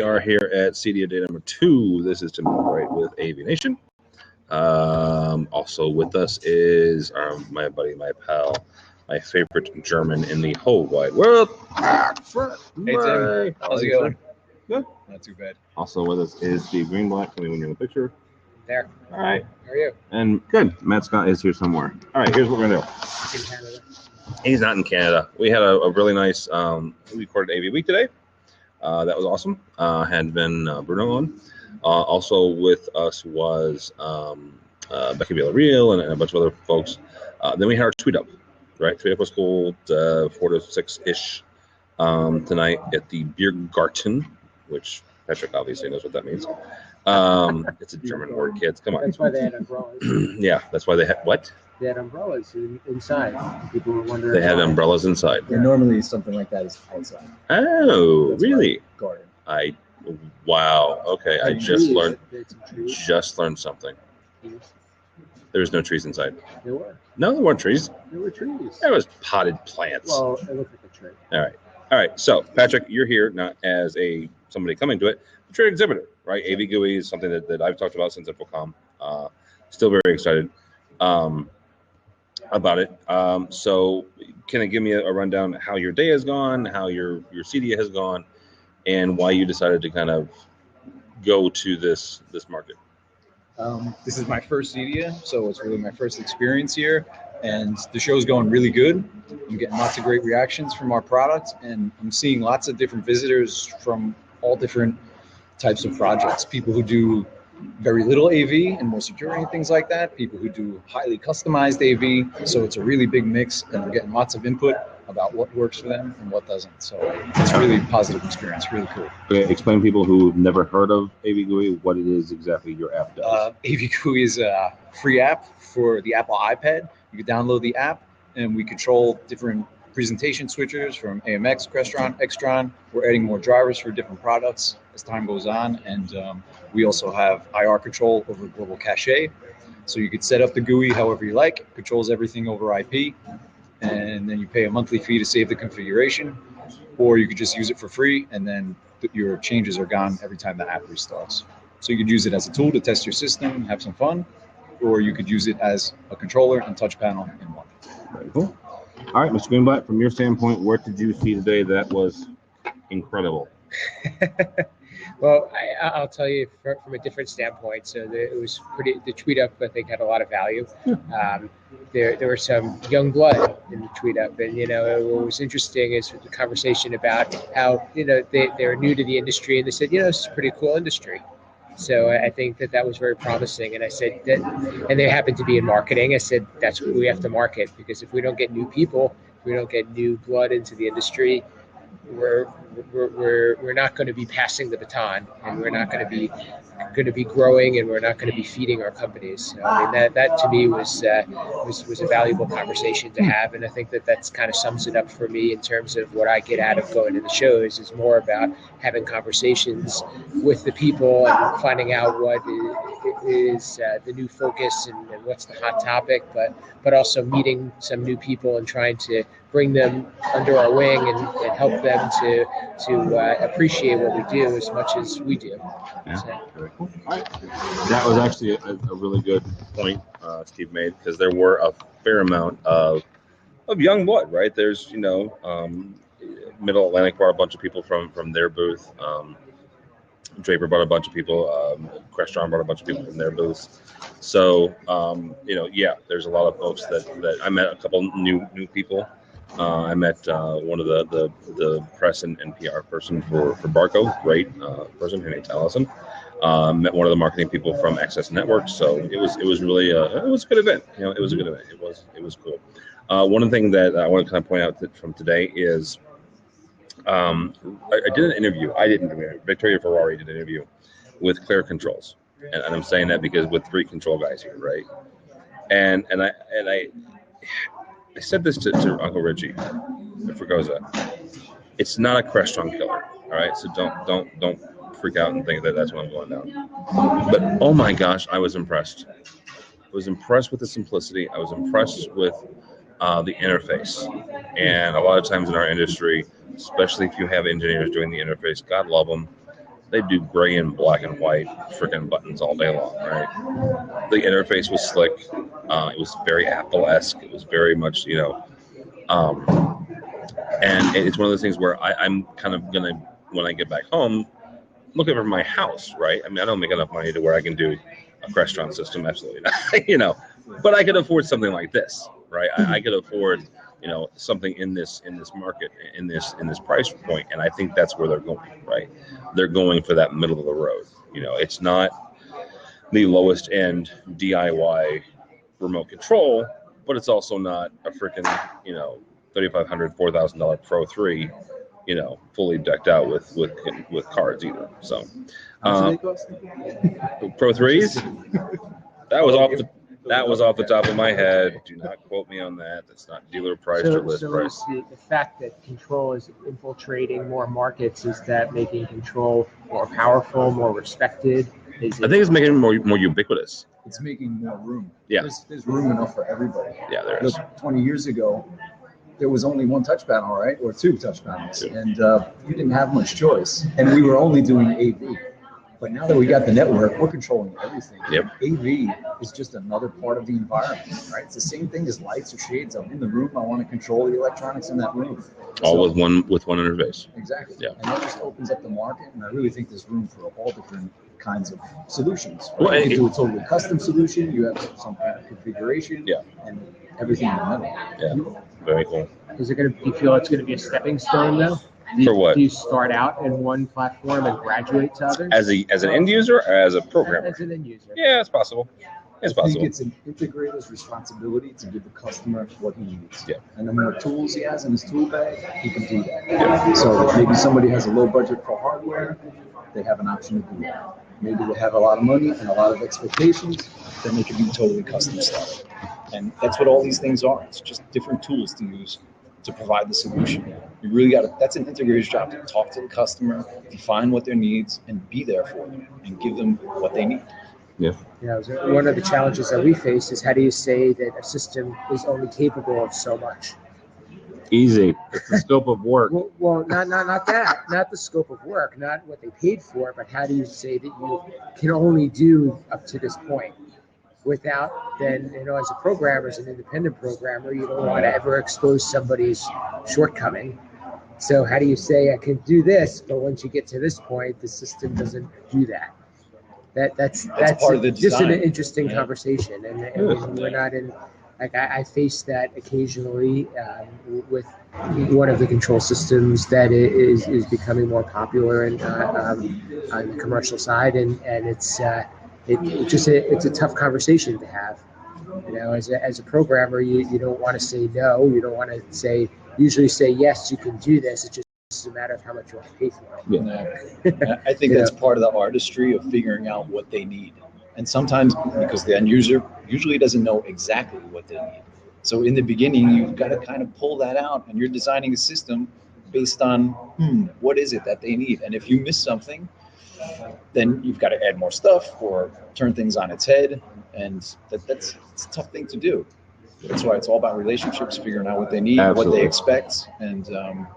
We are here at CEDIA day number 2. This is Tim Albright with AVNation. Also with us is my buddy, my pal, my favorite German in the whole wide world. Hey Tim, how's it going? Good. Not too bad. Also with us is Steve Greenblatt. Can we win you a picture? There. All right. How are you? And good. Matt Scott is here somewhere. All right, here's what we're going to do. In Canada. He's not in Canada. We had a really nice, we recorded AV Week today. That was awesome. Had been Bruno on. Also with us was Becky Villarreal and a bunch of other folks. Then we had our tweet up, right? Tweet up was cool, 4 to 6-ish tonight at the Biergarten, which Patrick obviously knows what that means. It's a German word, kids. Come on. That's why they had umbrellas. Yeah, that's why they had what? They had umbrellas inside. People were wondering. They had umbrellas inside. Yeah, normally something like that is outside. Oh, That's really? Garden. Wow. Okay, I And just trees. learned. They had some trees. Just learned something. There was no trees inside. There were. No, there weren't trees. There were trees. There was potted plants. Well, it looked like a tree. All right. So, Patrick, you're here not as somebody coming to it, but you're an exhibitor, right? AV GUI is something that I've talked about since InfoComm. Still very excited about it. So, can you give me a rundown how your day has gone, how your CEDIA has gone, and why you decided to kind of go to this market? This is my first CEDIA, so it's really my first experience here, and the show's going really good. I'm getting lots of great reactions from our products, and I'm seeing lots of different visitors from all different types of projects. People who do very little AV and more security and things like that. People who do highly customized AV. So it's a really big mix, and we're getting lots of input about what works for them and what doesn't. So it's a really positive experience, really cool. Okay, explain to people who've never heard of AV GUI what it is exactly your app does. AV GUI is a free app for the Apple iPad. You can download the app, and we control different presentation switchers from AMX, Crestron, Extron. We're adding more drivers for different products as time goes on, and we also have IR control over global cache. So you could set up the GUI however you like. It controls everything over IP, and then you pay a monthly fee to save the configuration, or you could just use it for free, and then your changes are gone every time the app restarts. So you could use it as a tool to test your system, have some fun, or you could use it as a controller and touch panel in one. Very cool. All right, Mr. Greenblatt, from your standpoint, what did you see today that was incredible? Well, I'll tell you from a different standpoint. So it was pretty. The tweet up, I think, had a lot of value. There were some young blood in the tweet up, and what was interesting is the conversation about how they're new to the industry, and they said, this is a pretty cool industry. So I think that was very promising. And I said that, and they happen to be in marketing. I said that's what we have to market, because if we don't get new people, if we don't get new blood into the industry, we're not going to be passing the baton, and we're not going to be growing, and we're not going to be feeding our companies. So, I mean, that to me was a valuable conversation to have, and I think that's kind of sums it up for me in terms of what I get out of going to the shows is more about having conversations with the people and finding out what is the new focus and what's the hot topic, but also meeting some new people and trying to bring them under our wing and help them to appreciate what we do as much as we do. Yeah, So. very cool. All right. That was actually a really good point Steve made, because there were a fair amount of young blood, right? There's, Middle Atlantic brought a bunch of people from their booth. Draper brought a bunch of people. Crestron brought a bunch of people from their booths. So, there's a lot of folks that I met a couple new people. I met one of the press and PR person for Barco, great person, her name's Allison. Met one of the marketing people from Access Networks. So it was really it was a good event. It was a good event. It was cool. One of the things that I want to kind of point out from today is I did an interview. Victoria Ferrari did an interview with Claire Controls, and I'm saying that because with 3 control guys here, right? And I said this to Uncle Richie at Fregosa. It's not a Crestron killer, all right? So don't freak out and think that that's what I'm going down. But oh my gosh, I was impressed. I was impressed with the simplicity. I was impressed with the interface. And a lot of times in our industry, especially if you have engineers doing the interface, God love them, they do gray and black and white freaking buttons all day long, right? The interface was slick. It was very Apple-esque. It was very much, and it's one of those things where I'm kind of gonna, when I get back home, look over my house, right? I mean, I don't make enough money to where I can do a Crestron system, absolutely not, but I could afford something like this, right? I could afford, something in this market, in this price point, and I think that's where they're going, right? They're going for that middle of the road. It's not the lowest end DIY remote control, but it's also not a freaking, $3,500, $4,000 Pro 3, fully decked out with cards either. So, Pro 3s, that was off the top of my head. Do not quote me on that. That's not dealer price or list price. So the fact that Control is infiltrating more markets, is that making Control more powerful, more respected? I think it's making it more ubiquitous. It's making more room. Yeah. There's room enough for everybody. Yeah, there is. Look, 20 years ago, there was only one touch panel, right? Or two touch panels. Two. And you didn't have much choice. And we were only doing AV. But now that we got the network, we're controlling everything. Yep. AV is just another part of the environment, right? It's the same thing as lights or shades. I'm in the room. I want to control the electronics in that room. All with one interface. Exactly. Yeah. And that just opens up the market. And I really think there's room for all different kinds of solutions. Right? Well, You can do a totally custom solution. You have some kind of configuration. Yeah. And everything in the middle. Yeah. Very cool. Do you feel it's going to be a stepping stone though? For what? Do you start out in one platform and graduate to others? As an end user or as a programmer? As an end user. Yeah, it's possible. It's I think possible. it's an integrator's responsibility to give the customer what he needs. Yeah. And the more tools he has in his tool bag, he can do that. Yeah. So if maybe somebody has a low budget for hardware, they have an option to do that. Maybe they have a lot of money and a lot of expectations, then they can do totally custom stuff. And that's what all these things are. It's just different tools to use to provide the solution. You really got to, that's an integrator's job, to talk to the customer, define what their needs, and be there for them and give them what they need. Yeah. So one of the challenges that we face is, how do you say that a system is only capable of so much? Easy. It's the scope of work. Well, not that, not the scope of work, not what they paid for, but how do you say that you can only do up to this point? Without then, as a programmer, as an independent programmer, you don't want to ever expose somebody's shortcoming. So how do you say I can do this, but once you get to this point, the system doesn't do that? That's part of the just an design. Interesting conversation, and we're not in. Like I face that occasionally with one of the control systems that is becoming more popular and on the commercial side, and it's. It's a tough conversation to have. As a programmer, you don't want to say no. You don't want to usually say yes, you can do this. It's just a matter of how much you want to pay for it. Yeah. I think that's part of the artistry of figuring out what they need. And sometimes, because the end user usually doesn't know exactly what they need. So in the beginning, you've got to kind of pull that out, and you're designing a system based on, what is it that they need? And if you miss something, then you've got to add more stuff or turn things on its head, and it's a tough thing to do. That's why it's all about relationships, figuring out what they need, Absolutely. what they expect, and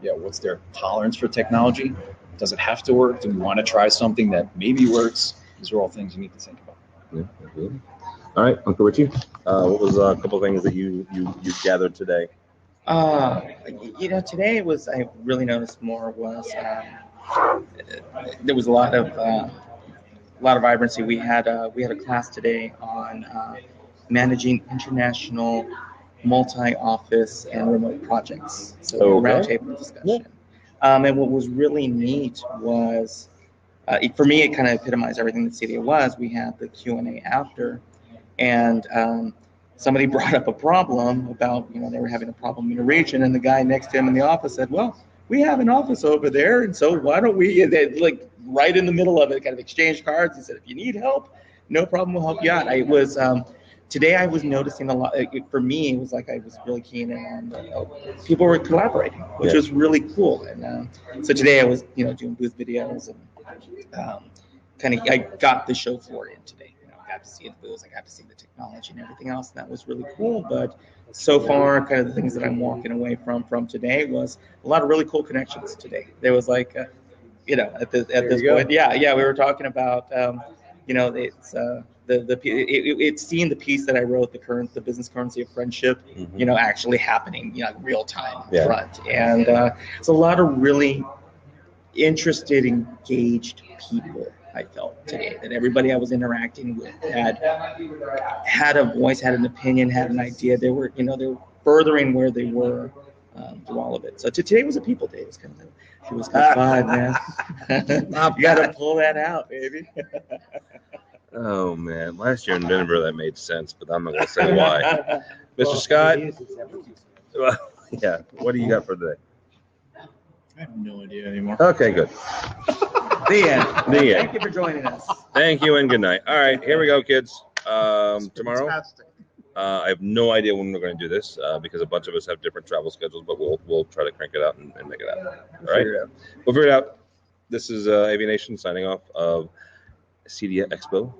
what's their tolerance for technology. Does it have to work? Do we want to try something that maybe works? These are all things you need to think about. Yeah, absolutely. All right, Uncle Richie, what was a couple of things that you gathered today? Today I really noticed more was there was a lot of vibrancy. We had a class today on managing international multi-office and remote projects. So roundtable discussion. And what was really neat was, for me, it kind of epitomized everything that CEDIA was. We had the Q&A after, and somebody brought up a problem about, they were having a problem in a region, and the guy next to him in the office said, well, we have an office over there, and so why don't we, right in the middle of it, kind of exchange cards. He said, if you need help, no problem, we'll help you out. Today I was noticing a lot, for me, it was like I was really keen on, people were collaborating, which was really cool. And so today I was, doing booth videos, and I got the show floor in today. I got to see the booths, I got to see the technology and everything else, and that was really cool. But so far, kind of the things that I'm walking away from today was a lot of really cool connections today. There was at this There you go. point. Yeah, we were talking about, it's it's seeing the piece that I wrote, the business currency of friendship, Mhm. actually happening, real time Yeah. front, and it's a lot of really interested, engaged people. I felt today that everybody I was interacting with had a voice, had an opinion, had an idea. They were furthering where they were through all of it. So today was a people day. It was kind of fun, man. You got to pull that out, baby. Oh man, last year in Denver that made sense, but I'm not gonna say why. Mr. Scott, well, yeah, what do you got for today? I have no idea anymore. Okay, good. The end. The Thank end. you for joining us. Thank you and good night. All right, here we go, kids. Tomorrow, Fantastic. I have no idea when we're going to do this because a bunch of us have different travel schedules, but we'll try to crank it out and make it happen. All right, we'll figure it out. This is AVNation signing off of CEDIA Expo